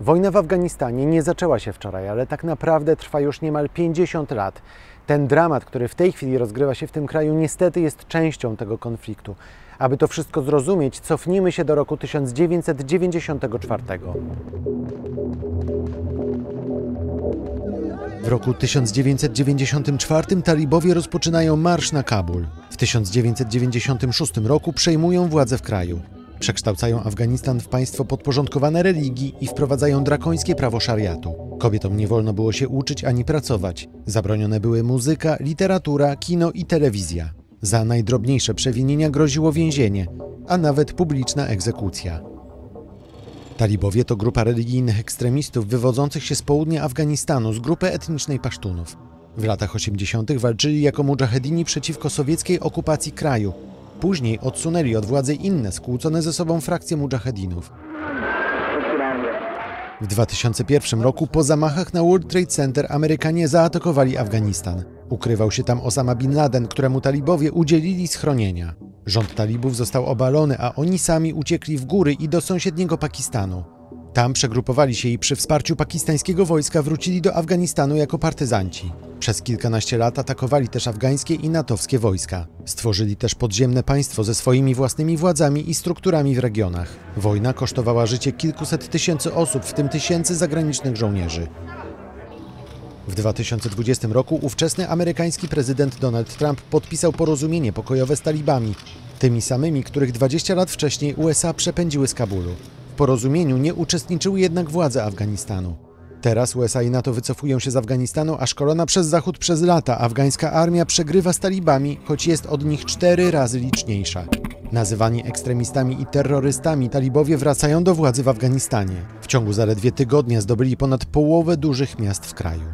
Wojna w Afganistanie nie zaczęła się wczoraj, ale tak naprawdę trwa już niemal 50 lat. Ten dramat, który w tej chwili rozgrywa się w tym kraju, niestety jest częścią tego konfliktu. Aby to wszystko zrozumieć, cofnijmy się do roku 1994. W roku 1994 talibowie rozpoczynają marsz na Kabul. W 1996 roku przejmują władzę w kraju. Przekształcają Afganistan w państwo podporządkowane religii i wprowadzają drakońskie prawo szariatu. Kobietom nie wolno było się uczyć ani pracować. Zabronione były muzyka, literatura, kino i telewizja. Za najdrobniejsze przewinienia groziło więzienie, a nawet publiczna egzekucja. Talibowie to grupa religijnych ekstremistów wywodzących się z południa Afganistanu, z grupy etnicznej Pasztunów. W latach 80. walczyli jako mudżahedini przeciwko sowieckiej okupacji kraju. Później odsunęli od władzy inne, skłócone ze sobą frakcje mudżahedinów. W 2001 roku po zamachach na World Trade Center Amerykanie zaatakowali Afganistan. Ukrywał się tam Osama Bin Laden, któremu talibowie udzielili schronienia. Rząd talibów został obalony, a oni sami uciekli w góry i do sąsiedniego Pakistanu. Tam przegrupowali się i przy wsparciu pakistańskiego wojska wrócili do Afganistanu jako partyzanci. Przez kilkanaście lat atakowali też afgańskie i natowskie wojska. Stworzyli też podziemne państwo ze swoimi własnymi władzami i strukturami w regionach. Wojna kosztowała życie kilkuset tysięcy osób, w tym tysięcy zagranicznych żołnierzy. W 2020 roku ówczesny amerykański prezydent Donald Trump podpisał porozumienie pokojowe z talibami, tymi samymi, których 20 lat wcześniej USA przepędziły z Kabulu. W porozumieniu nie uczestniczyły jednak władze Afganistanu. Teraz USA i NATO wycofują się z Afganistanu, a szkolona przez Zachód przez lata afgańska armia przegrywa z talibami, choć jest od nich 4 razy liczniejsza. Nazywani ekstremistami i terrorystami, talibowie wracają do władzy w Afganistanie. W ciągu zaledwie tygodnia zdobyli ponad połowę dużych miast w kraju.